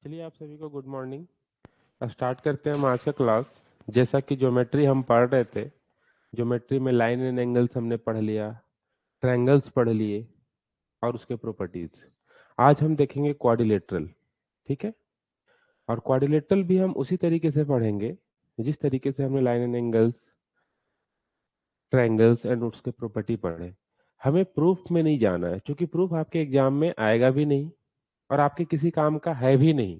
चलिए आप सभी को गुड मॉर्निंग। स्टार्ट करते हैं हम आज का क्लास। जैसा कि ज्योमेट्री हम पढ़ रहे थे, ज्योमेट्री में लाइन एंड एंगल्स हमने पढ़ लिया, ट्रायंगल्स पढ़ लिए और उसके प्रॉपर्टीज। आज हम देखेंगे क्वाड्रिलेटरल। ठीक है, और क्वाड्रिलेटरल भी हम उसी तरीके से पढ़ेंगे जिस तरीके से हमने line and angles, triangles and उसके प्रॉपर्टी पढ़े। हमें प्रूफ में नहीं जाना है, क्योंकि प्रूफ आपके एग्जाम में आएगा भी नहीं और आपके किसी काम का है भी नहीं।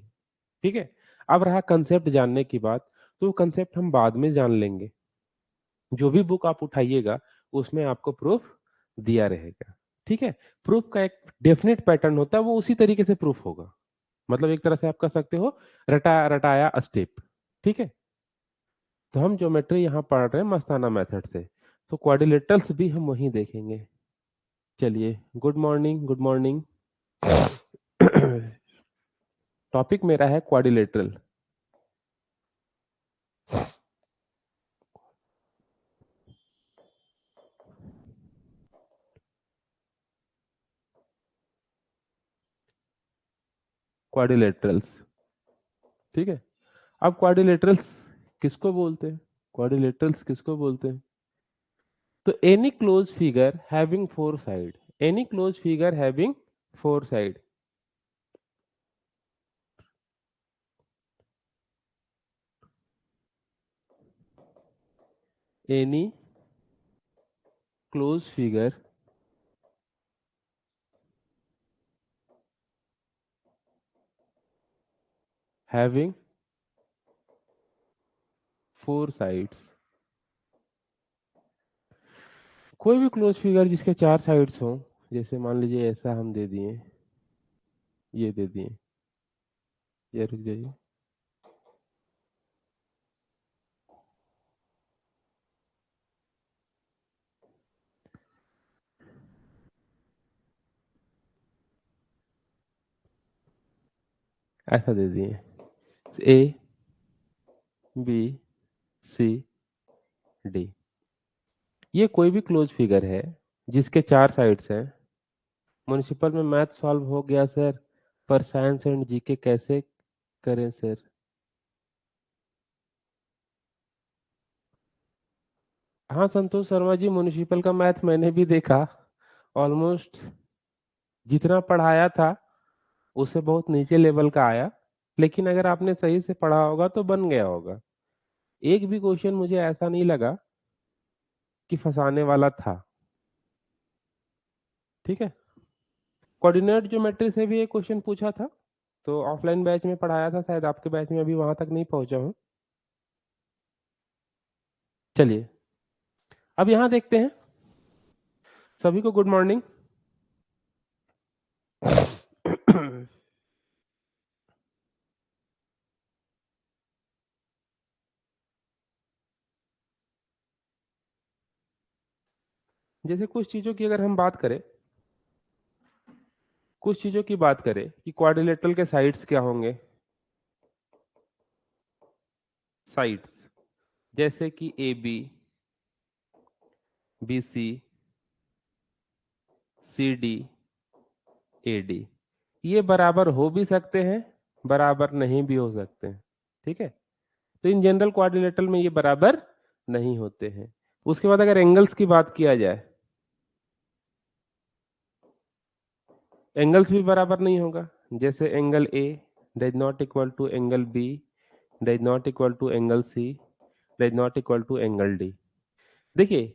ठीक है, अब रहा कंसेप्ट जानने की बात, तो कंसेप्ट हम बाद में जान लेंगे। जो भी बुक आप उठाइएगा उसमें आपको प्रूफ दिया रहेगा। ठीक है, प्रूफ का एक डेफिनेट पैटर्न होता है, वो उसी तरीके से प्रूफ होगा। मतलब एक तरह से आप कह सकते हो रटा रटाया स्टेप। ठीक है, तो हम ज्योमेट्री यहाँ पढ़ रहे हैं मस्ताना मेथड से, तो क्वाड्रिलेटरल्स भी हम वहीं देखेंगे। चलिए, good morning good morning. Topic मेरा है क्वाड्रिलेटरल। क्वाड्रिलेटरल्स, ठीक है। अब क्वाड्रिलेटरल्स किसको बोलते हैं? क्वाड्रिलेटरल्स किसको बोलते हैं? तो any close figure having four side, any close figure having four side, any close figure having four sides. कोई भी क्लोज फिगर जिसके चार साइड्स हो, जैसे मान लीजिए ऐसा हम दे दिए, ये दे दिए, ये रुक जाइए, ऐसा दे दिए, ए बी सी डी। ये कोई भी क्लोज फिगर है जिसके चार साइड्स हैं। म्युनिसिपल में मैथ सॉल्व हो गया सर, पर साइंस एंड जीके कैसे करें सर? हाँ संतोष शर्मा जी, म्युनिसिपल का मैथ मैंने भी देखा। ऑलमोस्ट जितना पढ़ाया था उससे बहुत नीचे लेवल का आया, लेकिन अगर आपने सही से पढ़ा होगा तो बन गया होगा। एक भी क्वेश्चन मुझे ऐसा नहीं लगा कि फंसाने वाला था। ठीक है, कोऑर्डिनेट ज्योमेट्री से भी एक क्वेश्चन पूछा था, तो ऑफलाइन बैच में पढ़ाया था, शायद आपके बैच में अभी वहां तक नहीं पहुंचा हूं। चलिए, अब यहां देखते हैं। सभी को गुड मॉर्निंग। जैसे कुछ चीजों की अगर हम बात करें, कुछ चीजों की बात करें कि क्वाड्रिलेटरल के साइड्स क्या होंगे। साइड्स जैसे कि A B, B C, C D, A D, ये बराबर हो भी सकते हैं, बराबर नहीं भी हो सकते हैं। ठीक है, तो इन जनरल क्वाड्रिलेटरल में ये बराबर नहीं होते हैं। उसके बाद अगर एंगल्स की बात किया जाए, एंगल्स भी बराबर नहीं होगा। जैसे angle A does not equal to angle B, does not equal to angle C, does not equal to angle D. देखिए,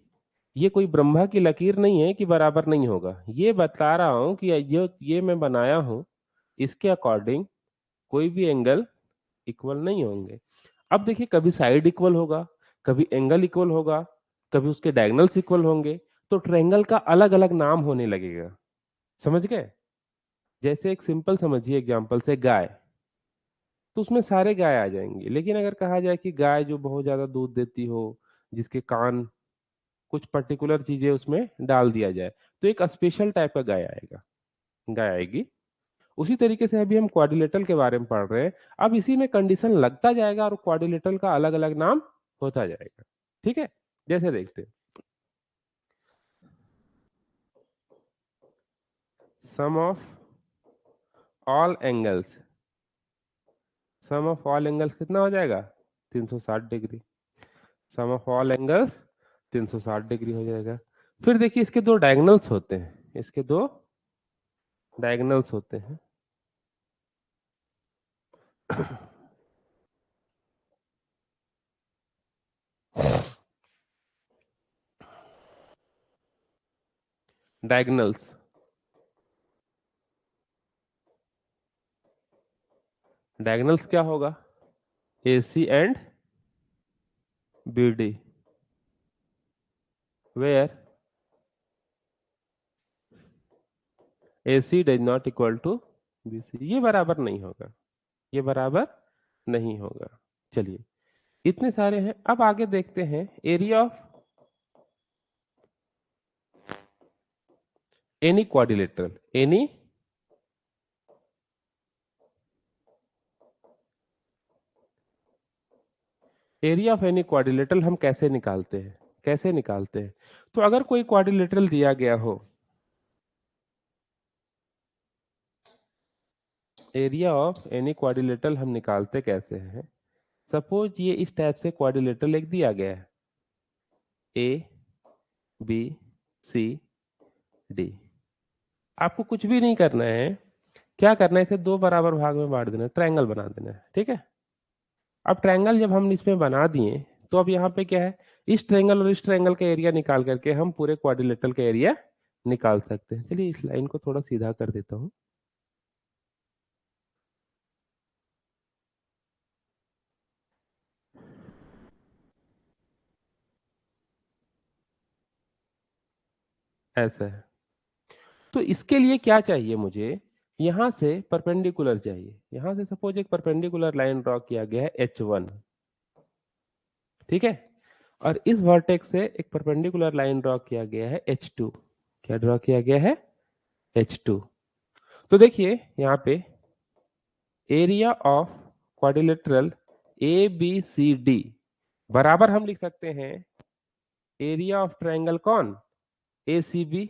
ये कोई ब्रह्मा की लकीर नहीं है कि बराबर नहीं होगा, ये बता रहा हूं कि ये मैं बनाया हूं, इसके अकॉर्डिंग कोई भी एंगल इक्वल नहीं होंगे। अब देखिए, कभी साइड इक्वल होगा, कभी एंगल इक्वल होगा, कभी उसके डायगोनल्स इक्वल होंगे, तो ट्रायंगल का अलग अलग नाम होने लगेगा। समझ गए? जैसे एक सिंपल समझिए एग्जांपल से गाय, तो उसमें सारे गाय आ जाएंगे, लेकिन अगर कहा जाए कि गाय जो बहुत ज्यादा दूध देती हो, जिसके कान, कुछ पर्टिकुलर चीजें उसमें डाल दिया जाए, तो एक स्पेशल टाइप का गाय आएगा, गाय आएगी। उसी तरीके से अभी हम क्वाड्रिलेटरल के बारे में पढ़ रहे हैं। अब इसी में कंडीशन लगता जाएगा और क्वाड्रिलेटरल का अलग अलग नाम होता जाएगा। ठीक है, जैसे देखते हैं, sum of all angles sum of all angles कितना हो जाएगा? 360 degree. Sum of all angles 360 degree हो जाएगा। फिर देखिए इसके दो डायगोनल्स होते हैं, इसके दो डायगोनल्स होते हैं। डायगोनल्स, डायगोनल्स क्या होगा? AC and BD, where AC does not equal to BC। ये बराबर नहीं होगा, ये बराबर नहीं होगा। चलिए इतने सारे हैं। अब आगे देखते हैं area of any quadrilateral. Area of any quadrilateral हम कैसे निकालते हैं? कैसे निकालते हैं? तो अगर कोई क्वाड्रिलेटरल दिया गया हो, एरिया ऑफ एनी क्वाड्रिलेटरल हम निकालते कैसे हैं? सपोज ये इस टाइप से क्वाड्रिलेटरल एक दिया गया है, ABCD। आपको कुछ भी नहीं करना है, क्या करना है, इसे दो बराबर भाग में बांट देना है, ट्रायंगल बना देना है। ठीक है, अब ट्रायंगल जब हम इसमें बना दिए तो अब यहाँ पे क्या है, इस ट्रायंगल और इस ट्रायंगल का एरिया निकाल करके हम पूरे क्वाड्रिलेटरल का एरिया निकाल सकते हैं। चलिए इस लाइन को थोड़ा सीधा कर देता हूँ। ऐसा है। तो इसके लिए क्या चाहिए मुझे? यहां से परपेंडिकुलर चाहिए। यहां से सपोज एक परपेंडिकुलर लाइन ड्रॉ किया गया है H1। ठीक है, और इस वर्टेक्स से एक परपेंडिकुलर लाइन ड्रॉ किया गया है H2। क्या ड्रॉ किया गया है? H2। तो देखिए यहाँ पे एरिया ऑफ क्वाड्रिलेटरल ABCD बराबर हम लिख सकते हैं एरिया ऑफ ट्रायंगल कौन? ACB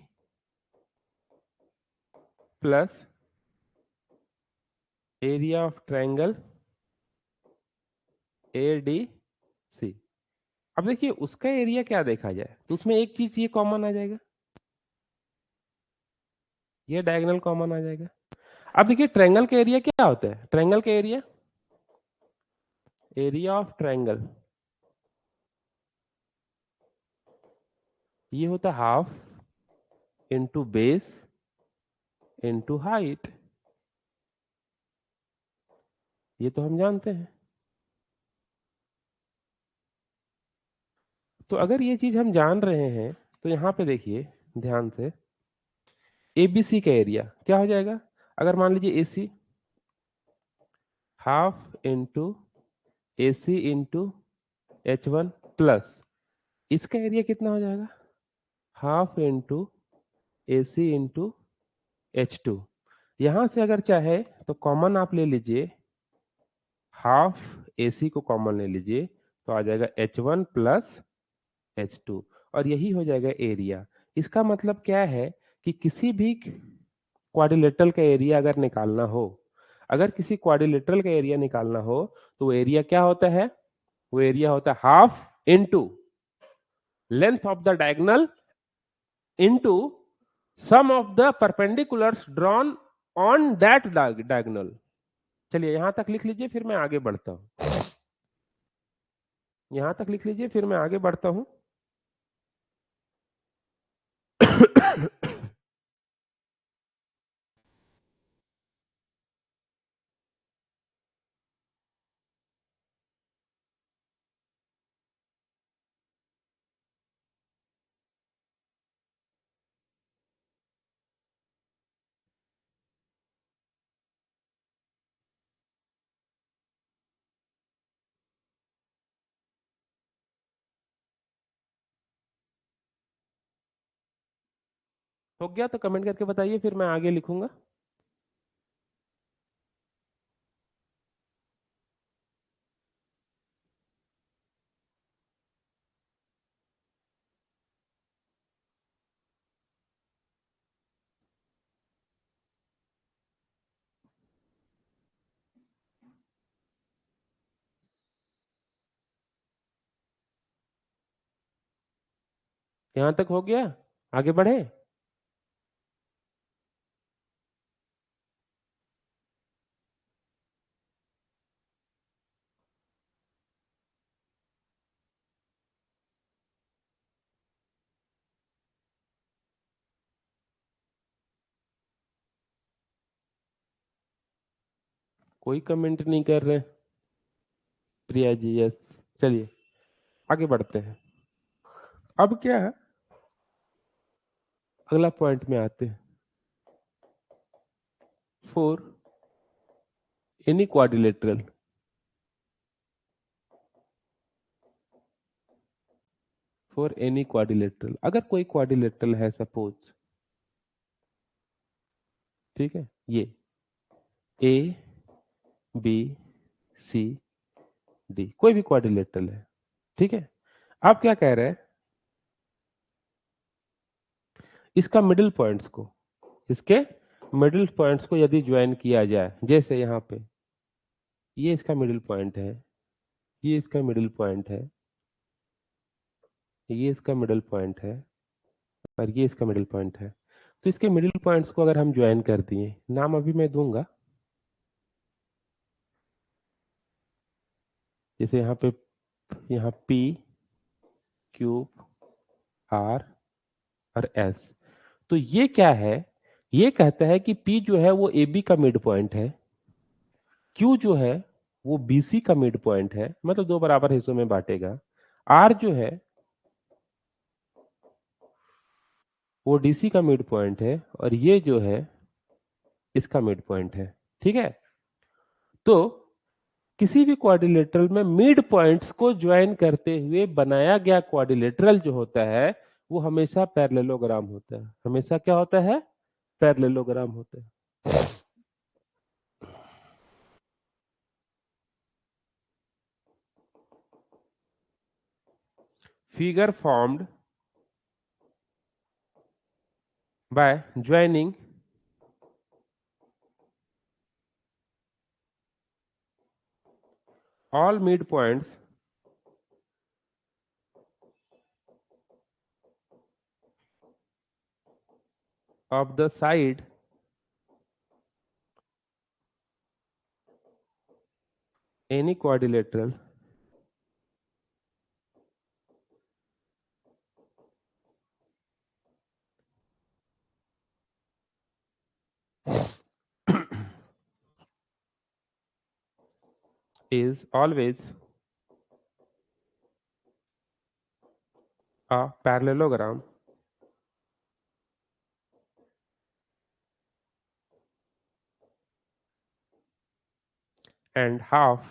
plus area of triangle ADC। अब देखिए उसका एरिया क्या देखा जाए तो उसमें एक चीज ये कॉमन आ जाएगा, ये डायगोनल कॉमन आ जाएगा। अब देखिए ट्रायंगल का एरिया क्या होता है? ट्रायंगल का एरिया, एरिया ऑफ ट्रायंगल ये होता है half into base into height. ये तो हम जानते हैं। तो अगर ये चीज हम जान रहे हैं तो यहाँ पे देखिए ध्यान से, एबीसी का एरिया क्या हो जाएगा? अगर मान लीजिए AC half into AC into H1 plus इसका एरिया कितना हो जाएगा? Half into AC into H2। यहां से अगर चाहे तो कॉमन आप ले लीजिए, हाफ AC को कॉमन ले लीजिए तो आ जाएगा H1 प्लस H2, और यही हो जाएगा एरिया। इसका मतलब क्या है कि किसी भी क्वाड्रिलेटरल का एरिया अगर निकालना हो, अगर किसी क्वाड्रिलेटरल का एरिया निकालना हो तो वो एरिया क्या होता है? वो एरिया होता है half into length of the diagonal into sum of the perpendiculars drawn on that diagonal. चलिए यहां तक लिख लीजिए, फिर मैं आगे बढ़ता हूं। यहां तक लिख लीजिए, फिर मैं आगे बढ़ता हूं। हो गया तो कमेंट करके बताइए, फिर मैं आगे लिखूंगा। यहां तक हो गया, आगे बढ़े। कोई कमेंट नहीं कर रहे। प्रिया जी यस। चलिए आगे बढ़ते हैं। अब क्या है, अगला पॉइंट में आते हैं। Four any quadrilateral, for any quadrilateral, अगर कोई क्वाड्रिलेटरल है सपोज, ठीक है, ये ए बी सी डी कोई भी क्वाड्रिलेटरल है, ठीक है। आप क्या कह रहे हैं, इसका मिडिल पॉइंट्स को, इसके मिडिल पॉइंट्स को यदि ज्वाइन किया जाए, जैसे यहां पे ये इसका मिडिल पॉइंट है, ये इसका मिडिल पॉइंट है, ये इसका मिडिल पॉइंट है, और ये इसका मिडिल पॉइंट है। तो इसके मिडिल पॉइंट्स को अगर हम ज्वाइन कर दिए, नाम अभी मैं दूंगा, जैसे यहाँ पे, यहाँ पी क्यू आर और एस। तो ये क्या है, ये कहता है कि पी जो है वो ए बी का मिड पॉइंट है, क्यू जो है वो बी सी का मिड पॉइंट है, मतलब दो बराबर हिस्सों में बांटेगा। आर जो है वो डीसी का मिड पॉइंट है, और ये जो है इसका मिड पॉइंट है, ठीक है। तो किसी भी क्वाड्रिलेटरल में मिड पॉइंट्स को ज्वाइन करते हुए बनाया गया क्वाड्रिलेटरल जो होता है वो हमेशा पैरेललोग्राम होता है। हमेशा क्या होता है, पैरेललोग्राम होता है। Figure formed by joining all midpoints of the side any quadrilateral is always a parallelogram and half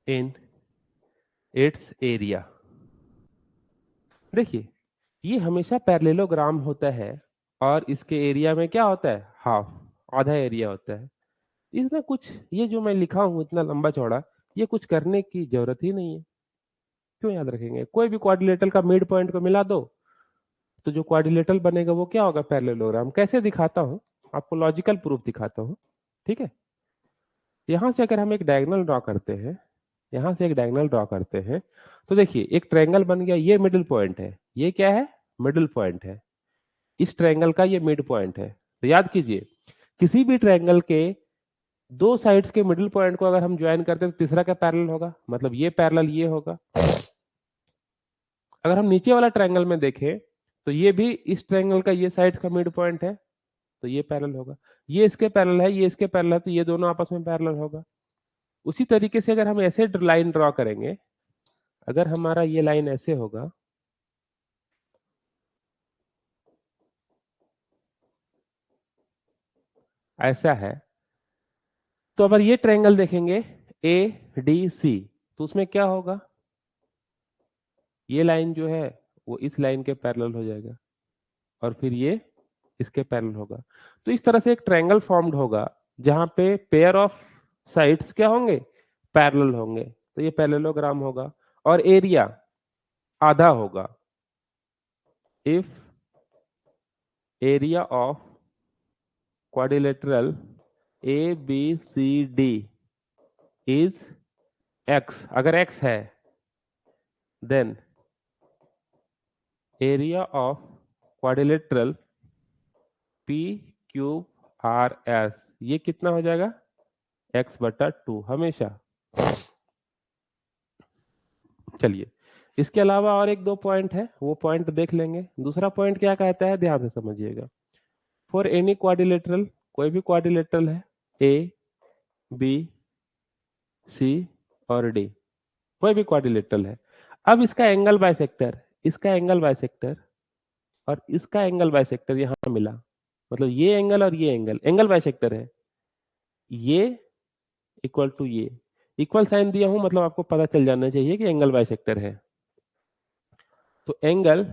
in its area। देखिए ये हमेशा पैरेललोग्राम होता है, और इसके एरिया में क्या होता है, हाफ, आधा एरिया होता है। इसमें कुछ ये जो मैं लिखा हूं इतना लंबा चौड़ा, ये कुछ करने की जरूरत ही नहीं है। क्यों याद रखेंगे, कोई भी क्वाड्रिलेटरल का मिड पॉइंट को मिला दो तो जो क्वाड्रिलेटरल बनेगा वो क्या होगा, पैरेललोग्राम। कैसे दिखाता हूं, आपको लॉजिकल प्रूफ दिखाता हूं, ठीक है। यहां से अगर हम एक डायगोनल ड्रॉ करते हैं, यहां से एक डायगोनल ड्रॉ करते हैं, तो देखिए एक ट्रायंगल बन गया, ये मिडिल पॉइंट है, ये क्या है, मिडिल पॉइंट है, इस ट्रायंगल का ये मिड पॉइंट है। तो याद कीजिए, किसी भी ट्रायंगल के दो साइड्स के मिडिल पॉइंट को अगर हम ज्वाइन करते हैं तो तीसरा क्या पैरेलल होगा, मतलब ये पैरेलल ये होगा। अगर हम नीचे वाला ट्रायंगल में देखें तो ये भी इस ट्रायंगल का ये साइड का मिड पॉइंट है, तो ये पैरेलल होगा। ये इसके पैरेलल है, ये इसके पैरेलल है, तो ये दोनों आपस में पैरेलल होगा। उसी तरीके से अगर हम ऐसे लाइन ड्रॉ करेंगे, अगर हमारा ये लाइन ऐसे होगा, ऐसा है, तो अगर ये ट्रायंगल देखेंगे ए डी सी, तो उसमें क्या होगा, ये लाइन जो है वो इस लाइन के पैरेलल हो जाएगा, और फिर ये इसके पैरेलल होगा। तो इस तरह से एक ट्रायंगल फॉर्म्ड होगा जहां पे पेयर ऑफ साइड्स क्या होंगे, पैरेलल होंगे, तो ये पैरेललोग्राम होगा। और एरिया आधा होगा, if area of quadrilateral A B C D is X, अगर एक्स है then area of quadrilateral P Q R S, ये कितना हो जाएगा x/2 हमेशा। चलिए, इसके अलावा और एक दो पॉइंट है, वो पॉइंट देख लेंगे। दूसरा पॉइंट क्या कहता है, ध्यान से समझिएगा। फॉर एनी क्वाड्रिलेटरल, कोई भी क्वाड्रिलेटरल है, ए बी सी और डी, कोई भी क्वाड्रिलेटरल है। अब इसका एंगल बाइसेक्टर, इसका एंगल बाइसेक्टर और इसका एंगल बाइसेक्टर यहां मिला, मतलब ये एंगल और ये एंगल बाइसेक्टर है। ये इक्वल टू ये, इक्वल साइन दिया हूं, मतलब आपको पता चल जाना चाहिए कि एंगल बाइसेक्टर है। तो एंगल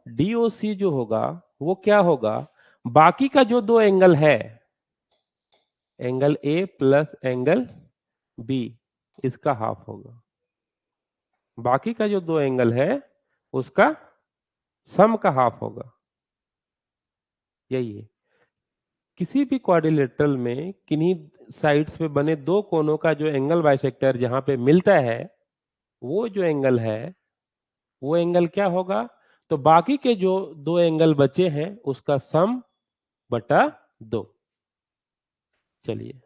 डीओसी जो होगा वो क्या होगा, बाकी का जो दो एंगल है, angle A plus angle B, इसका हाफ होगा। बाकी का जो दो एंगल है उसका सम का हाफ होगा। यही है, किसी भी क्वाड्रिलेटरल में किन्हीं साइड्स पे बने दो कोनों का जो एंगल बाइसेक्टर जहां पे मिलता है, वो जो एंगल है वो एंगल क्या होगा, तो बाकी के जो दो एंगल बचे हैं उसका सम बटा 2। चलिए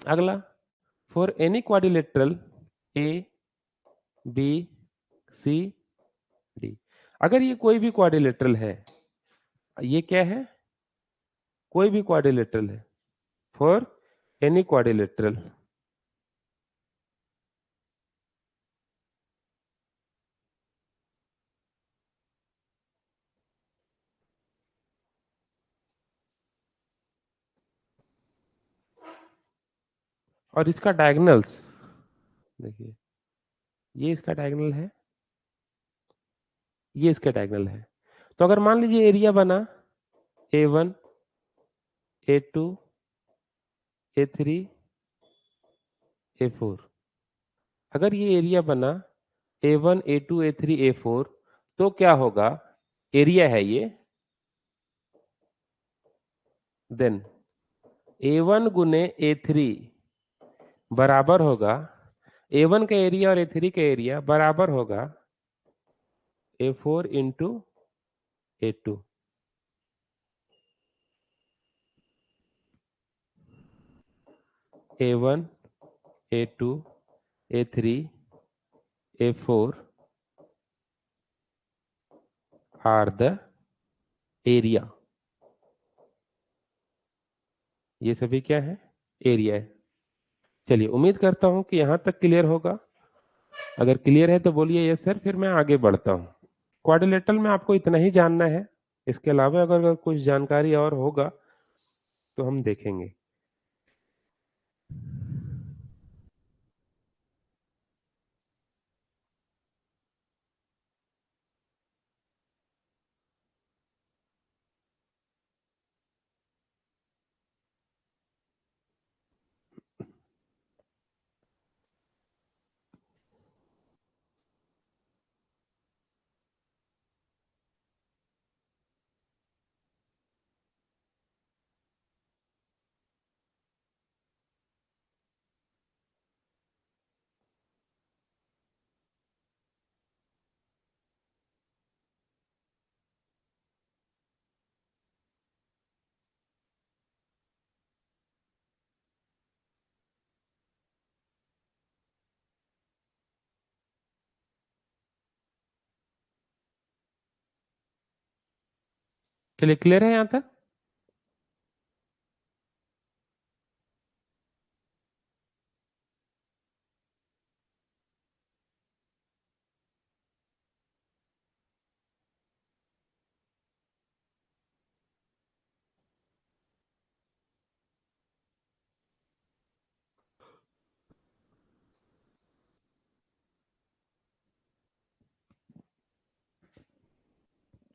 अगला, for any quadrilateral A B C D, अगर ये कोई भी क्वाड्रिलेटरल है, ये क्या है, कोई भी क्वाड्रिलेटरल है, फॉर एनी क्वाड्रिलेटरल और इसका डायगोनल्स, देखिए ये इसका डायगोनल है, ये इसका डायगोनल है। तो अगर मान लीजिए एरिया बना A1 A2 A3 A4, अगर ये एरिया बना A1 A2 A3 A4, तो क्या होगा, एरिया है ये, देन A1 गुने A3 बराबर होगा, A1 का एरिया और A3 का एरिया बराबर होगा A4 into A2। A1 A2 A3 A4 are the area, ये सभी क्या है, एरिया है। चलिए, उम्मीद करता हूं कि यहां तक क्लियर होगा। अगर क्लियर है तो बोलिए यस सर, फिर मैं आगे बढ़ता हूं। क्वाड्रिलेटरल में आपको इतना ही जानना है, इसके अलावा अगर कुछ जानकारी और होगा तो हम देखेंगे। चलिए, क्लियर है यहां तक।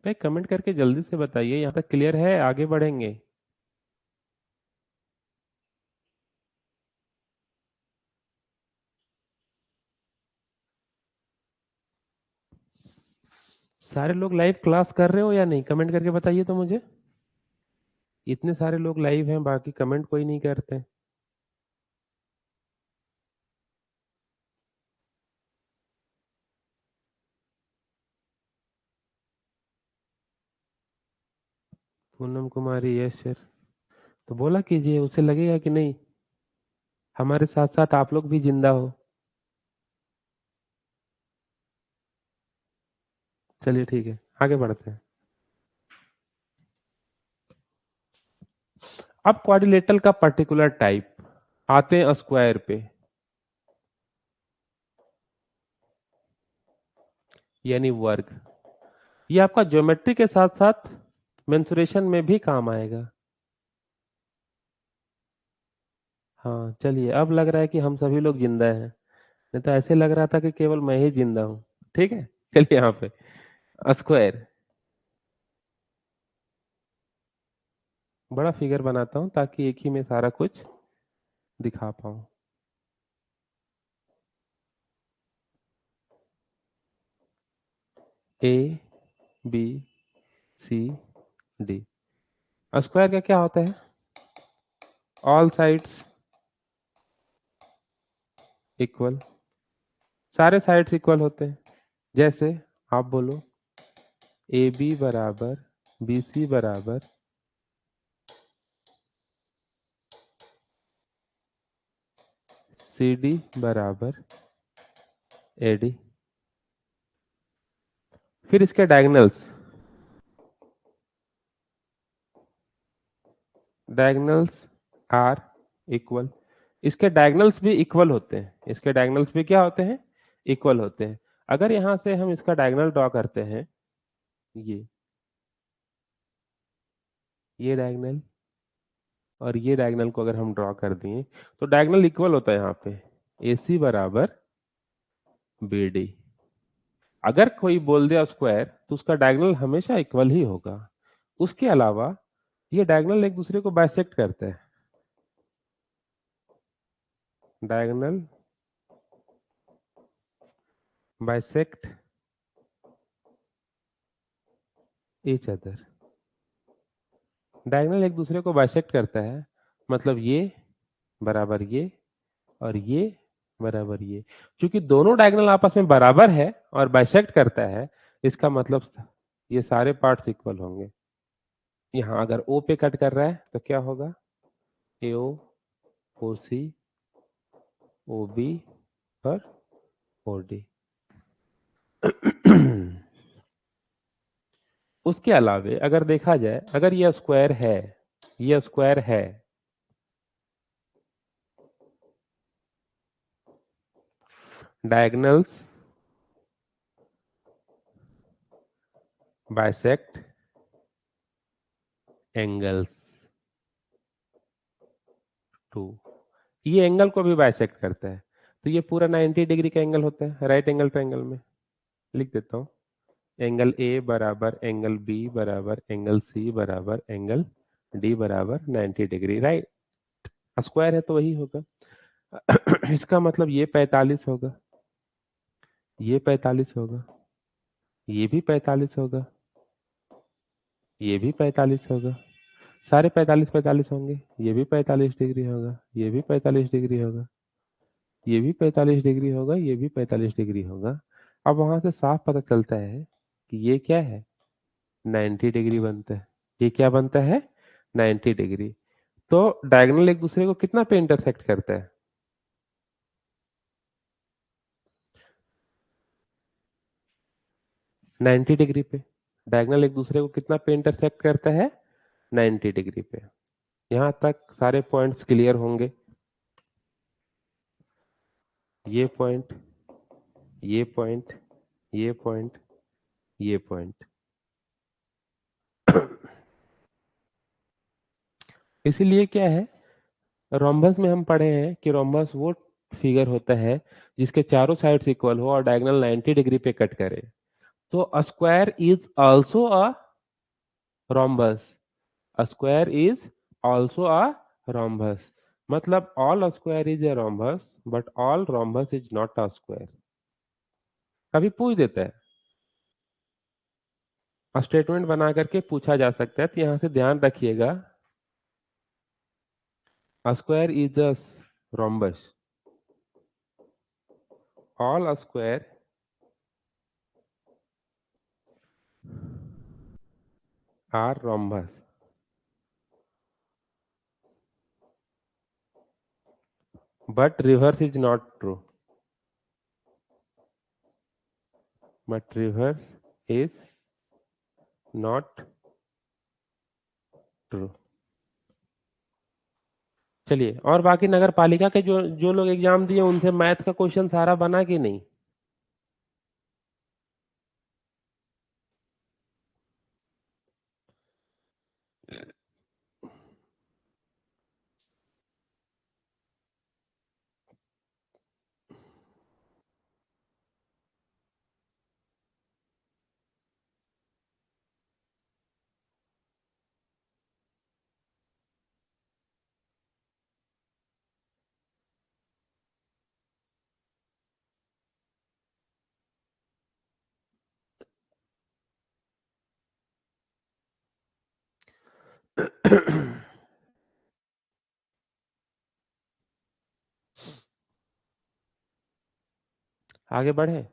भाई कमेंट करके जल्दी से बताइए यहां तक क्लियर है, आगे बढ़ेंगे। सारे लोग लाइव क्लास कर रहे हो या नहीं, कमेंट करके बताइए तो मुझे। इतने सारे लोग लाइव हैं, बाकी कमेंट कोई नहीं करते। पूनम कुमारी, यस सर। तो बोला कीजिए, उसे लगेगा कि नहीं हमारे साथ साथ आप लोग भी जिंदा हो। चलिए ठीक है, आगे बढ़ते हैं। अब क्वाड्रिलेटरल का पर्टिकुलर टाइप, आते हैं स्क्वायर पे, यानी वर्ग। ये आपका ज्योमेट्री के साथ साथ मेंसुरेशन में भी काम आएगा। हाँ चलिए, अब लग रहा है कि हम सभी लोग जिंदा हैं, नहीं तो ऐसे लग रहा था कि केवल मैं ही जिंदा हूँ। ठीक है, चलिए यहाँ पे स्क्वायर, बड़ा फिगर बनाता हूँ ताकि एक ही में सारा कुछ दिखा पाऊँ। A B C D. Square का क्या होता है? ऑल साइड्स इक्वल, सारे साइड्स इक्वल होते हैं। जैसे आप बोलो ए बी बराबर बी सी बराबर सी डी बराबर ए डी। फिर इसके डायगनल्स, डायगनल्स आर इक्वल, इसके डायगनल्स भी इक्वल होते हैं, इसके डायगनल्स भी क्या होते हैं? इक्वल होते हैं। अगर यहां से हम इसका डायगनल ड्रॉ करते हैं, ये डायगनल और ये डायगनल को अगर हम ड्रॉ कर दिए तो डायगनल इक्वल होता है यहाँ पे, ए सी बराबर बी डी। अगर कोई बोल दिया स्क्वायर तो उसका डायगोनल हमेशा इक्वल ही होगा। उसके अलावा ये डायगोनल एक दूसरे को बाइसेक्ट करते हैं, diagonal bisect each other. Diagonal एक दूसरे को बाइसेक्ट करता है, मतलब ये बराबर ये और ये बराबर ये। क्योंकि दोनों डायगोनल आपस में बराबर है और बाइसेक्ट करता है, इसका मतलब ये सारे पार्ट्स इक्वल होंगे। यहाँ अगर ओ पे कट कर रहा है तो क्या होगा? ए ओ, ओ सी, ओ बी और ओ डी। उसके अलावे अगर देखा जाए, अगर यह स्क्वायर है, यह स्क्वायर है, डायगोनल्स बाइसेक्ट एंगल्स टू, ये एंगल को भी बाइसेक्ट करता है, तो ये पूरा 90 डिग्री का एंगल होता है राइट एंगल ट्रायंगल में। लिख देता हूँ, एंगल ए बराबर एंगल बी बराबर एंगल सी बराबर एंगल डी बराबर 90 डिग्री, राइट। स्क्वायर है तो वही होगा। इसका मतलब ये 45 होगा, ये 45 होगा, ये भी 45 होगा, ये भी 45 होगा, सारे 45 45 होंगे। ये भी 45 डिग्री होगा, ये भी 45 डिग्री होगा, ये भी 45 डिग्री होगा, ये भी 45 डिग्री होगा। अब वहां से साफ पता चलता है कि ये क्या है? 90 डिग्री बनता है। ये क्या बनता है? 90 डिग्री। तो डायगोनल एक दूसरे को कितना पे इंटरसेक्ट करता है? 90 डिग्री पे। डायगोनल एक दूसरे को कितना पे इंटरसेक्ट करता है? 90 डिग्री पे। यहां तक सारे पॉइंट्स क्लियर होंगे। ये पॉइंट, ये पॉइंट, ये पॉइंट, ये पॉइंट। इसीलिए क्या है, रोम्बस में हम पढ़े हैं कि रोम्बस वो फिगर होता है जिसके चारों साइड्स इक्वल हो और डायगोनल 90 डिग्री पे कट करे। तो a square is also a rhombus, a square is also a rhombus. मतलब all square is a rhombus but all rhombus is not a square. कभी पूछ देता है, स्टेटमेंट बना करके पूछा जा सकता है, तो यहां से ध्यान रखिएगा, a square is a rhombus, all a square are rhombus। but reverse is not true. But reverse is not true. चलिए, और बाकी नगर पालिका के जो जो लोग एग्जाम दिए उनसे मैथ का क्वेश्चन सारा बना कि नहीं? आगे बढ़े।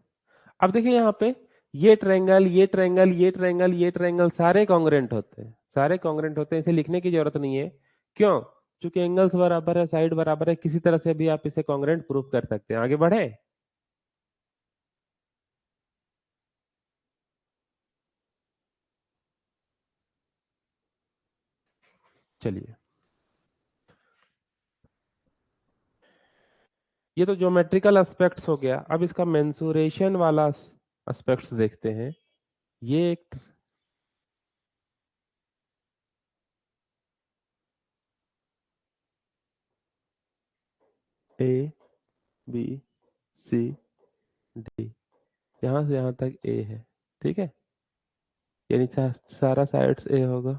अब देखिए यहाँ पे ये ट्रायंगल, ये ट्रायंगल, ये ट्रायंगल, ये ट्रायंगल सारे कॉन्ग्रुएंट होते हैं, सारे कॉन्ग्रुएंट होते हैं, इसे लिखने की जरूरत नहीं है। क्यों? क्योंकि एंगल्स बराबर है, साइड बराबर है, किसी तरह से भी आप इसे कॉन्ग्रुएंट प्रूफ कर सकते हैं। आगे बढ़े। चलिए, ये तो ज्योमेट्रिकल एस्पेक्ट्स हो गया। अब इसका मेंसुरेशन वाला एस्पेक्ट्स देखते हैं। ये एक ए बी सी डी, यहां से यहां तक ए है, ठीक है, यानी सारा साइड्स ए होगा।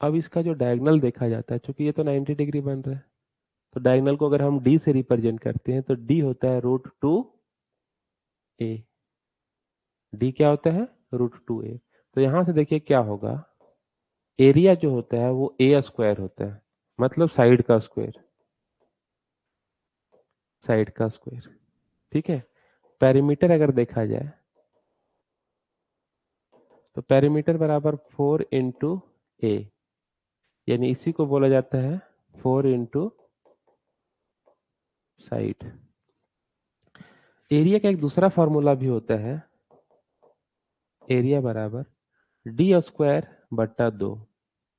अब इसका जो डायगोनल देखा जाता है, क्योंकि ये तो 90 डिग्री बन रहा है, तो डायगोनल को अगर हम डी से रिप्रेजेंट करते हैं तो डी होता है √2a। डी क्या होता है? √2a। तो यहां से देखिए क्या होगा, एरिया जो होता है वो ए स्क्वायर होता है, मतलब साइड का स्क्वायर, साइड का स्क्वायर, ठीक है। पेरीमीटर अगर देखा जाए तो पेरीमीटर बराबर 4 × a, यानी इसी को बोला जाता है 4 × साइड। एरिया का एक दूसरा फॉर्मूला भी होता है, एरिया बराबर d²/2,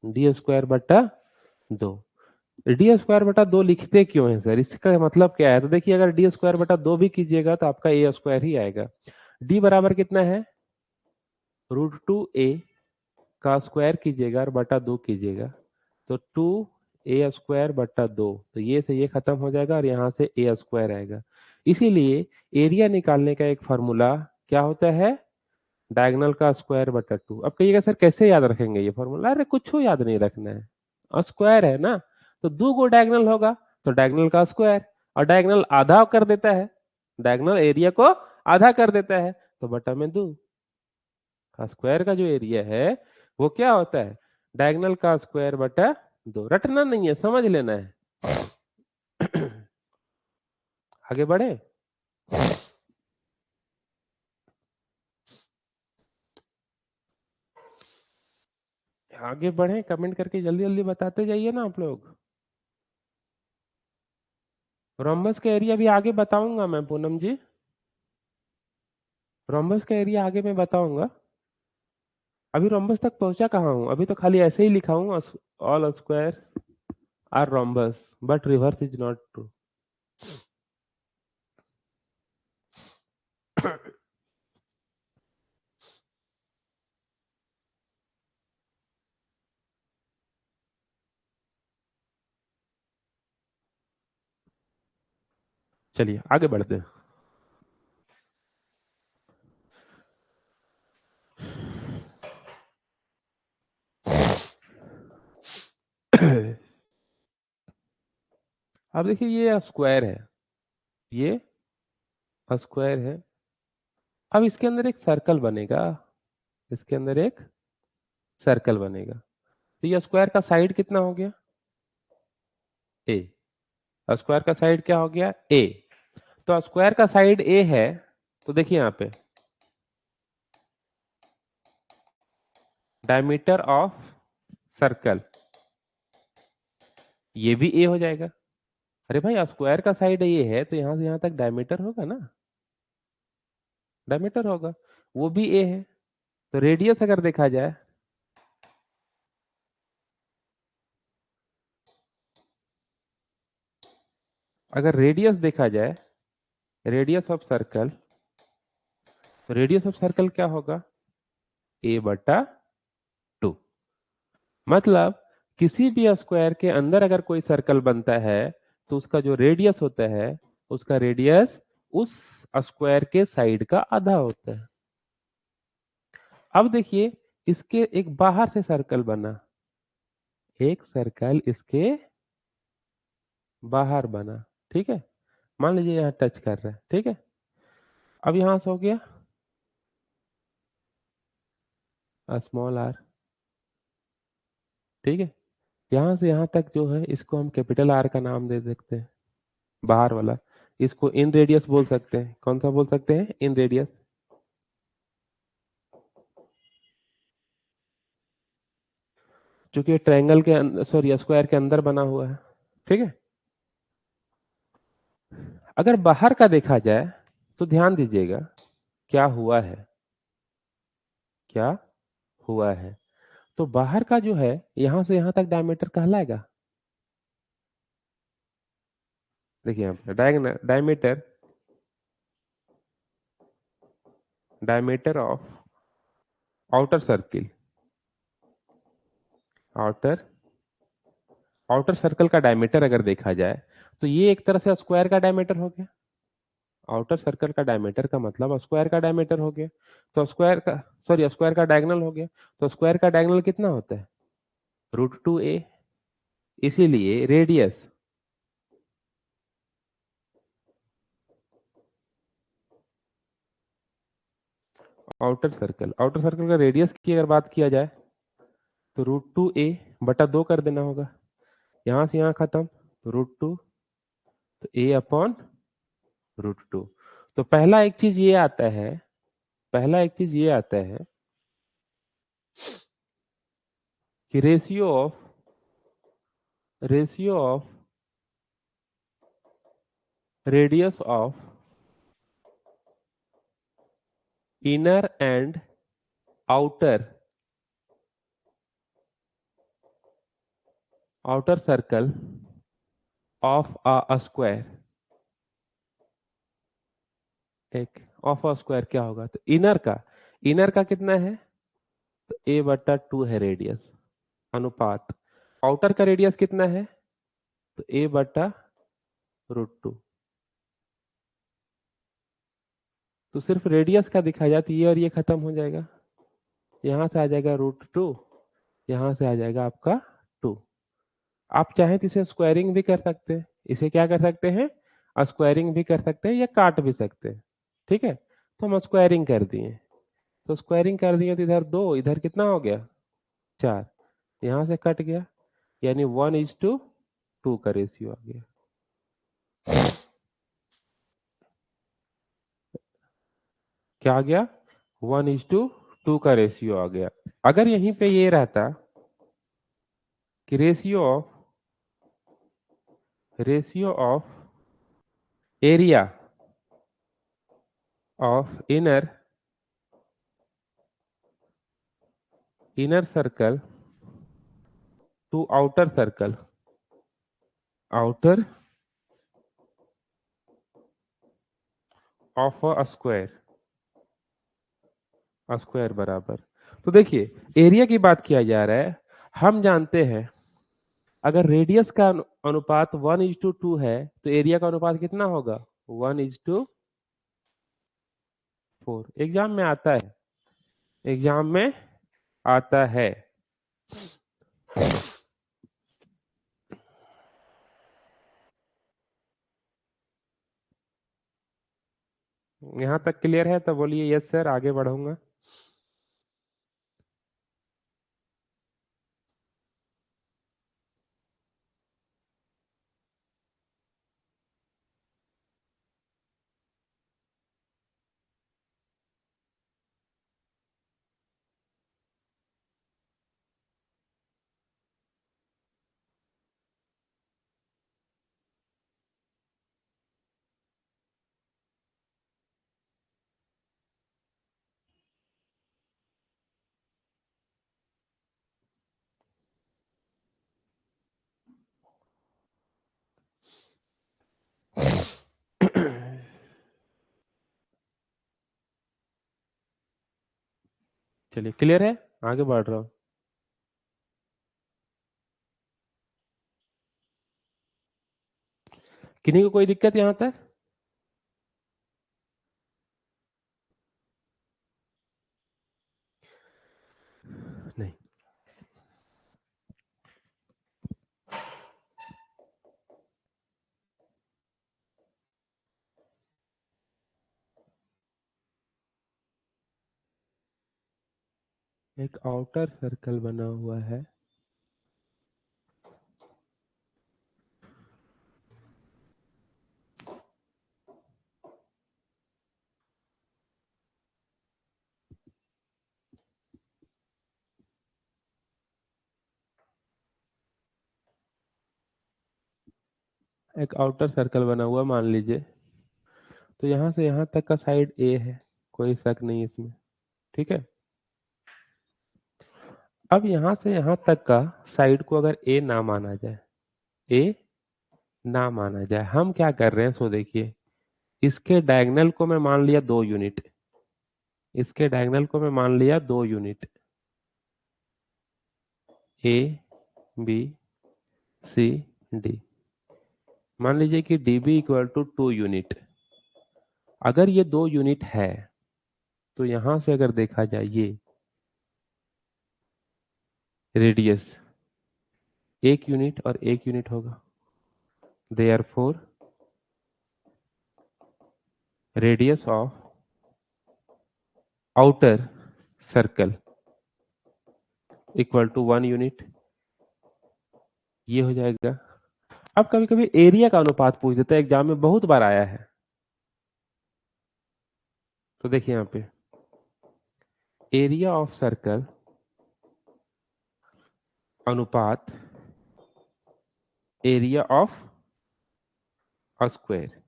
d²/2। d²/2 लिखते क्यों है सर, इसका मतलब क्या है? तो देखिए, अगर d²/2 भी कीजिएगा तो आपका a² ही आएगा। d बराबर कितना है? √2a का स्क्वायर कीजिएगा और बटा 2 कीजिएगा तो 2a²/2, तो ये से ये खत्म हो जाएगा और यहाँ से a² आएगा। इसीलिए एरिया निकालने का एक फॉर्मूला क्या होता है? डायगोनल का स्क्वायर बटा 2। अब कहिएगा सर कैसे याद रखेंगे ये फॉर्मूला? अरे कुछ याद नहीं रखना है, स्क्वायर है ना, तो 2 गो डायगोनल होगा तो डायगोनल का स्क्वायर, और डायगोनल आधा कर देता है, डायगोनल एरिया को आधा कर देता है, तो बटा में 2। स्क्वायर का जो एरिया है वो क्या होता है? डायगोनल का स्क्वायर बटा 2। रटना नहीं है, समझ लेना है। आगे बढ़े। आगे बढ़े, कमेंट करके जल्दी जल्दी बताते जाइए ना आप लोग। रोम्बस का एरिया भी आगे बताऊंगा मैं पूनम जी, रोम्बस का एरिया आगे मैं बताऊंगा। अभी रोम्बस तक पहुंचा कहाँ हूँ? अभी तो खाली ऐसे ही लिखा हूँ, all square are rhombus but reverse is not true. चलिए आगे बढ़ते हैं। अब देखिए ये स्क्वायर है, ये स्क्वायर है। अब इसके अंदर एक सर्कल बनेगा, इसके अंदर एक सर्कल बनेगा, तो ये स्क्वायर का साइड कितना हो गया? ए। स्क्वायर का साइड क्या हो गया? ए। तो स्क्वायर का साइड ए है, तो देखिए यहाँ पे डायमीटर ऑफ सर्कल, ये भी ए हो जाएगा। अरे भाई स्क्वायर का साइड ये है तो यहां से यहां तक डायमीटर होगा ना, डायमीटर होगा, वो भी ए है। तो रेडियस अगर देखा जाए, अगर रेडियस देखा जाए, रेडियस ऑफ सर्कल, तो रेडियस ऑफ सर्कल क्या होगा, ए बटा 2। मतलब किसी भी स्क्वायर के अंदर अगर कोई सर्कल बनता है तो उसका जो रेडियस होता है, उसका रेडियस उस स्क्वायर के साइड का आधा होता है। अब देखिए, इसके एक बाहर से सर्कल बना, एक सर्कल इसके बाहर बना, ठीक है, मान लीजिए यहाँ टच कर रहा है, ठीक है। अब यहां से हो गया स्मॉल आर, ठीक है। यहां से यहां तक जो है इसको हम कैपिटल आर का नाम दे सकते हैं, बाहर वाला। इसको इन रेडियस बोल सकते हैं, कौन सा बोल सकते हैं, इन रेडियस। क्योंकि ट्रायंगल के अंदर, सॉरी स्क्वायर के अंदर बना हुआ है, ठीक है। अगर बाहर का देखा जाए तो ध्यान दीजिएगा क्या हुआ है, क्या हुआ है। तो बाहर का जो है यहां से यहां तक डायमीटर कहलाएगा। देखिए यहाँ पे diagonal diameter, diameter of outer circle, outer outer circle का डायमीटर अगर देखा जाए तो ये एक तरह से स्क्वायर का डायमीटर हो गया। आउटर सर्कल का डायमीटर का मतलब स्क्वायर का डायमीटर हो गया। तो स्क्वायर का, सॉरी स्क्वायर का डायगोनल हो गया। तो स्क्वायर का डायगोनल कितना होता है, √2a। इसीलिए रेडियस, आउटर सर्कल का रेडियस की अगर बात किया जाए तो √2a/2 कर देना होगा। यहां से यहां खत्म, तो √2, तो a/√2। तो पहला एक चीज ये आता है, पहला एक चीज ये आता है कि ratio of radius of inner and outer outer circle of a square, एक ऑफ अ स्क्वायर क्या होगा, तो इनर का कितना है, तो a/2 है रेडियस, अनुपात। आउटर का रेडियस कितना है, तो a/√2। तो सिर्फ रेडियस का दिखा जाए तो ये और ये खत्म हो जाएगा, यहां से आ जाएगा √2, यहां से आ जाएगा आपका 2। आप चाहें तो इसे स्क्वायरिंग भी कर सकते हैं, इसे क्या कर सकते हैं, स्क्वायरिंग भी कर सकते हैं या काट भी सकते हैं, ठीक है। तो हम स्क्वायरिंग कर दिए, तो स्क्वायरिंग कर दिए तो इधर 2, इधर कितना हो गया, 4, यहां से कट गया, यानी 1:2 का रेशियो आ गया। क्या आ गया, 1:2 का रेशियो आ गया। अगर यहीं पे ये रहता कि ratio of area of inner circle to outer circle, outer of a square बराबर। तो देखिए, एरिया की बात किया जा रहा है, हम जानते हैं अगर रेडियस का अनुपात 1:2 है तो एरिया का अनुपात कितना होगा, 1:4। एग्जाम में आता है, एग्जाम में आता है। यहाँ तक क्लियर है तो बोलिए यस सर, आगे बढ़ूंगा। चलिए क्लियर है, आगे बढ़ रहा हूँ। किन्हीं को कोई दिक्कत यहां तक? नहीं। एक आउटर सर्कल बना हुआ है, एक आउटर सर्कल बना हुआ मान लीजिए। तो यहां से यहां तक का साइड ए है, कोई शक नहीं इसमें, ठीक है। अब यहां से यहां तक का साइड को अगर ए ना माना जाए, ए ना माना जाए, हम क्या कर रहे हैं सो देखिए, इसके डायगोनल को मैं मान लिया 2 यूनिट, इसके डायगोनल को मैं मान लिया 2 unit, A B C D. मान लीजिए कि D B equal to 2 unit. अगर ये 2 यूनिट है तो यहां से अगर देखा जाए ये रेडियस 1 यूनिट और 1 यूनिट होगा, therefore radius of outer circle equal to 1 unit, ये हो जाएगा। अब कभी कभी एरिया का अनुपात पूछ देता है, एग्जाम में बहुत बार आया है। तो देखिए यहाँ पे एरिया ऑफ सर्कल अनुपात एरिया ऑफ स्क्वायर।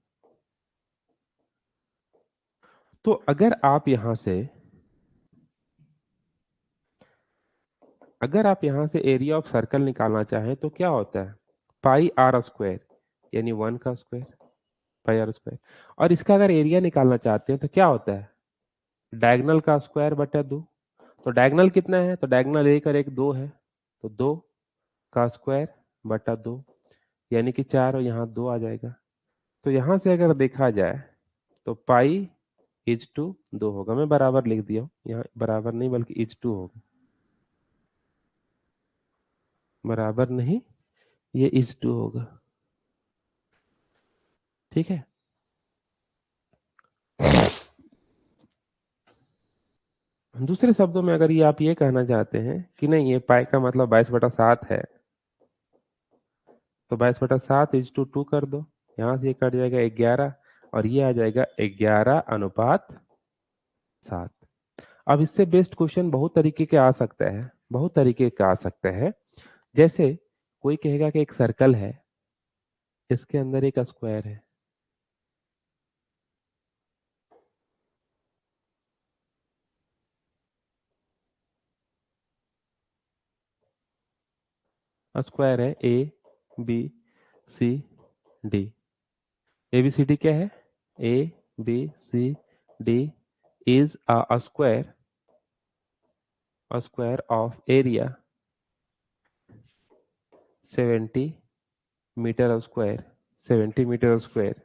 तो अगर आप यहां से एरिया ऑफ सर्कल निकालना चाहें तो क्या होता है, पाई आर स्क्वायर, यानी 1 का स्क्वायर, पाई आर स्क्वायर। और इसका अगर एरिया निकालना चाहते हैं तो क्या होता है, डायगोनल का स्क्वायर बटा 2। तो डायगोनल कितना है, तो डायगोनल 1 और 1 2 है, तो 2 का स्क्वायर बटा 2, यानी कि 4, और यहाँ 2 आ जाएगा। तो यहां से अगर देखा जाए तो पाई इज टू 2 होगा। मैं बराबर लिख दिया हूँ, यहाँ बराबर नहीं बल्कि इज टू होगा, बराबर नहीं, ये इज टू होगा, ठीक है। दूसरे शब्दों में अगर ये आप ये कहना चाहते हैं कि नहीं, ये पाई का मतलब 22/7 है, तो 22/7 इज टू 2 कर दो, यहां से ये कट जाएगा 11, और ये आ जाएगा 11:7। अब इससे बेस्ट क्वेश्चन बहुत तरीके के आ सकता है, बहुत तरीके का आ सकता है। जैसे कोई कहेगा कि एक सर्कल है, इसके अंदर एक स्क्वायर है, स्क्वायर है A B C D. A B C D क्या है, A B C D is a square of area 70 metre square, 70 metre square.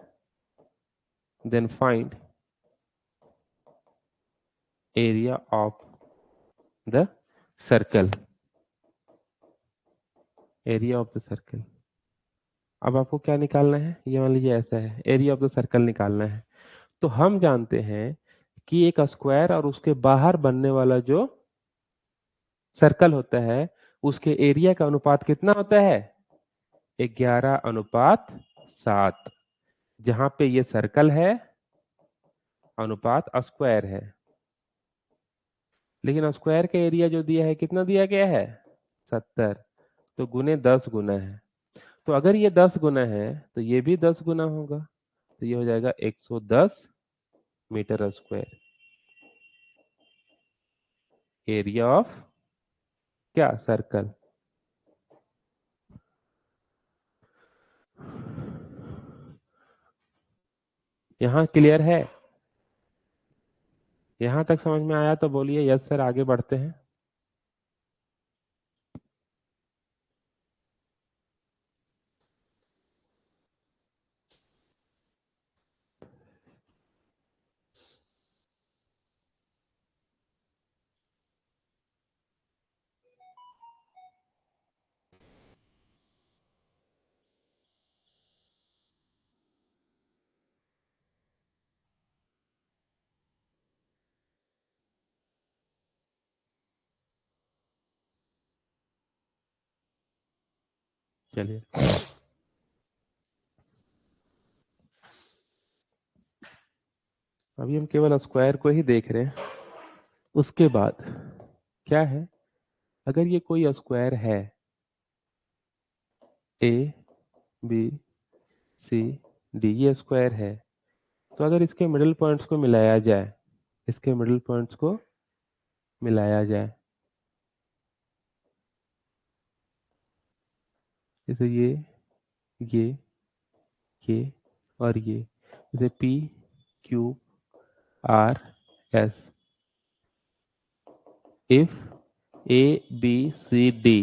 Then find area of the circle, area of the circle. अब आपको क्या निकालना है, ये मान लीजिए ऐसा है, एरिया ऑफ द सर्कल निकालना है। तो हम जानते हैं कि एक स्क्वायर और उसके बाहर बनने वाला जो सर्कल होता है, उसके एरिया का अनुपात कितना होता है, 11:7। जहां पे ये सर्कल है, अनुपात स्क्वायर है, लेकिन स्क्वायर का एरिया जो दिया है कितना दिया गया है, 70, तो गुने 10 गुना है। तो अगर ये 10 गुना है तो ये भी 10 गुना होगा, तो ये हो जाएगा 110 मीटर स्क्वायर, एरिया ऑफ क्या, सर्कल। यहां क्लियर है? यहां तक समझ में आया तो बोलिए यस सर, आगे बढ़ते हैं। चलिए, अभी हम केवल स्क्वायर को ही देख रहे हैं। उसके बाद क्या है, अगर ये कोई स्क्वायर है, ए बी सी डी, ये स्क्वायर है, तो अगर इसके मिडिल पॉइंट्स को मिलाया जाए, इसके मिडिल पॉइंट्स को मिलाया जाए, जैसे ये ये और ये, जैसे P Q R S, if A B C D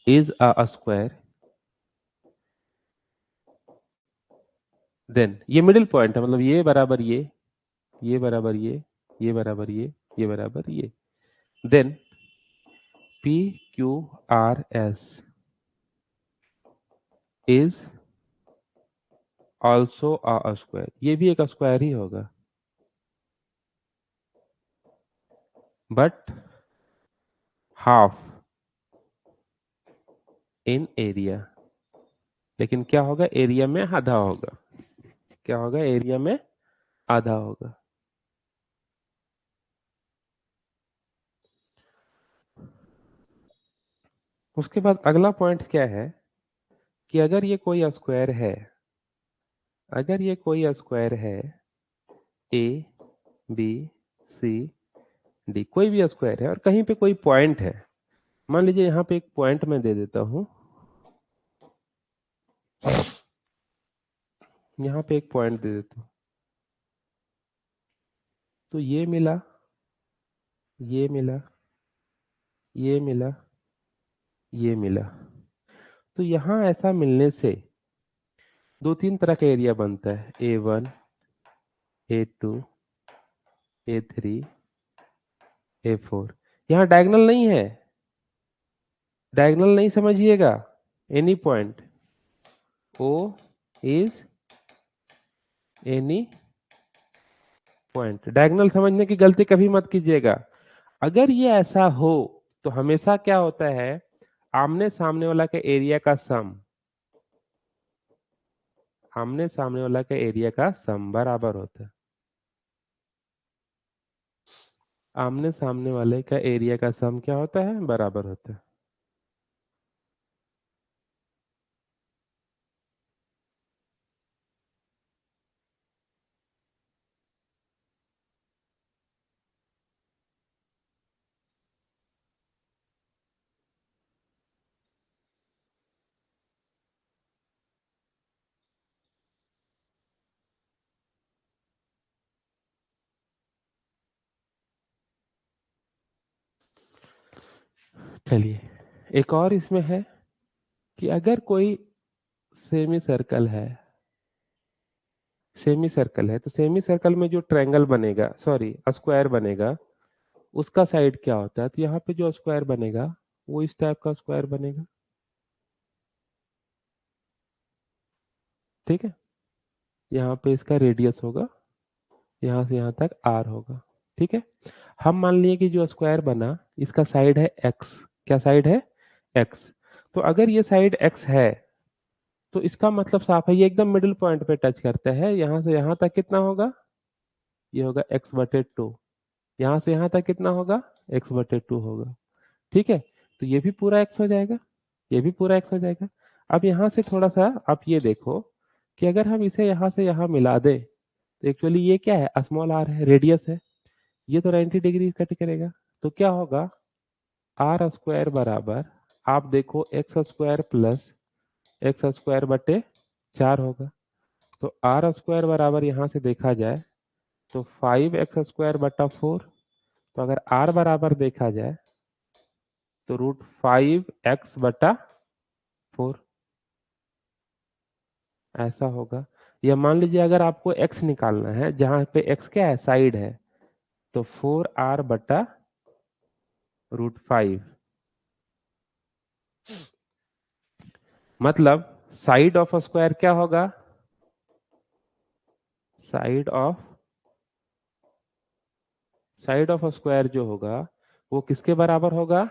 is a square, then ये मिडिल पॉइंट है, मतलब ये बराबर ये बराबर ये बराबर ये बराबर ये, then P Q R S is also a square, ये भी एक स्क्वायर ही होगा, बट हाफ इन एरिया, लेकिन क्या होगा, एरिया में आधा होगा। क्या होगा, एरिया में आधा होगा। उसके बाद अगला पॉइंट क्या है कि अगर ये कोई स्क्वायर है, अगर ये कोई स्क्वायर है, ए बी सी डी, कोई भी स्क्वायर है और कहीं पे कोई पॉइंट है, मान लीजिए यहाँ पे एक पॉइंट मैं दे देता हूं, यहाँ पे एक पॉइंट दे देता हूं, तो ये मिला, ये मिला, ये मिला, ये मिला, तो यहाँ ऐसा मिलने से दो तीन तरह का एरिया बनता है, A1 A2 A3 A4। यहाँ डायगोनल नहीं है, डायगोनल नहीं समझिएगा, any point, O is any point. Diagonal समझने की गलती कभी मत कीजिएगा। अगर ये ऐसा हो तो हमेशा क्या होता है, आमने सामने वाला के एरिया का सम, आमने सामने वाला के एरिया का सम बराबर होता है, आमने सामने वाले का एरिया का सम क्या होता है, बराबर होता है। चलिए, एक और इसमें है कि अगर कोई सेमी सर्कल है, सेमी सर्कल है, तो सेमी सर्कल में जो ट्रायंगल बनेगा, सॉरी स्क्वायर बनेगा, उसका साइड क्या होता है, तो यहाँ पे जो स्क्वायर बनेगा वो इस टाइप का स्क्वायर बनेगा। ठीक है, यहाँ पे इसका रेडियस होगा, यहाँ से यहाँ तक आर होगा। ठीक है, हम मान लिए कि जो स्क्वायर बना इसका साइड है एक्स, क्या साइड है, एक्स। तो अगर ये साइड एक्स है तो इसका मतलब साफ है, ये एकदम मिडिल पॉइंट पे टच करता है, यहाँ से यहाँ तक कितना होगा, ये होगा एक्स बटे टू, यहाँ से यहाँ तक कितना होगा, एक्स बटे टू होगा। ठीक है, तो ये भी पूरा एक्स हो जाएगा, ये भी पूरा एक्स हो जाएगा। अब यहाँ से थोड़ा सा आप ये देखो कि अगर हम इसे यहाँ से यहाँ मिला दें, तो एक्चुअली ये क्या है, स्मॉल आर है, रेडियस है, ये तो 90 डिग्री कट करेगा, तो क्या होगा, आर स्क्वायर बराबर, आप देखो x square plus x square बटे 4 होगा। तो आर स्क्वायर बराबर यहाँ से देखा जाए तो 5x² बटा 4। तो अगर r बराबर देखा जाए तो √5x बटा 4 ऐसा होगा। या मान लीजिए अगर आपको x निकालना है, जहां पे x क्या है, साइड है, तो 4r बटा √5। मतलब साइड ऑफ अ स्क्वायर क्या होगा, साइड ऑफ स्क्वायर जो होगा वो किसके बराबर होगा,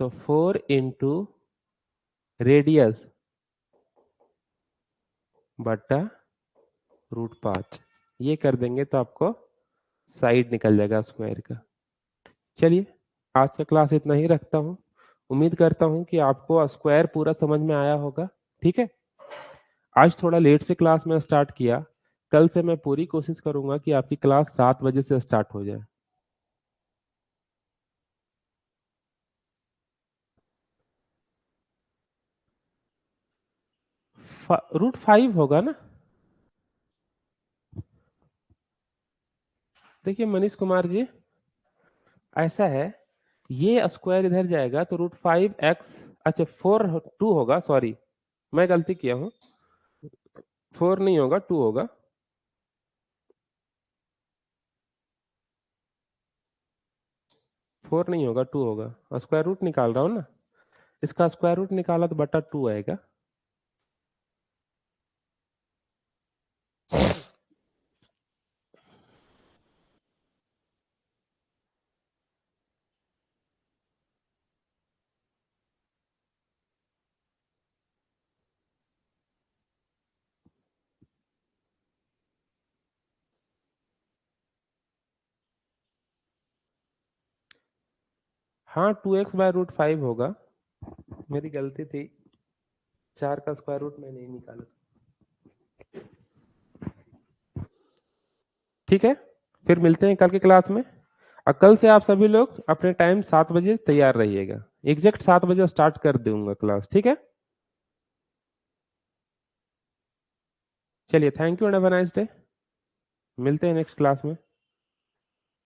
तो 4 इंटू रेडियस बटा √5। ये कर देंगे तो आपको साइड निकल जाएगा स्क्वायर का। चलिए, आज का क्लास इतना ही रखता हूँ। उम्मीद करता हूँ कि आपको स्क्वायर पूरा समझ में आया होगा। ठीक है, आज थोड़ा लेट से क्लास में स्टार्ट किया, कल से मैं पूरी कोशिश करूंगा कि आपकी क्लास 7 बजे से स्टार्ट हो जाए। √5 होगा ना। देखिए मनीष कुमार जी, ऐसा है, ये स्क्वायर इधर जाएगा तो √5x, अच्छा 2 होगा, सॉरी मैं गलती किया हूँ, 4 नहीं होगा, 2 होगा। फोर नहीं होगा, 2 होगा। स्क्वायर रूट निकाल रहा हूँ ना, इसका स्क्वायर रूट निकाला तो बटा 2 आएगा। हाँ 2x/√5 होगा, मेरी गलती थी, 4 का स्क्वायर रूट मैं नहीं निकाला। ठीक है, फिर मिलते हैं कल की क्लास में। और कल से आप सभी लोग अपने टाइम 7 बजे तैयार रहिएगा, एग्जैक्ट 7 बजे स्टार्ट कर दूंगा क्लास। ठीक है, चलिए, thank you and have a nice day. मिलते हैं नेक्स्ट क्लास में।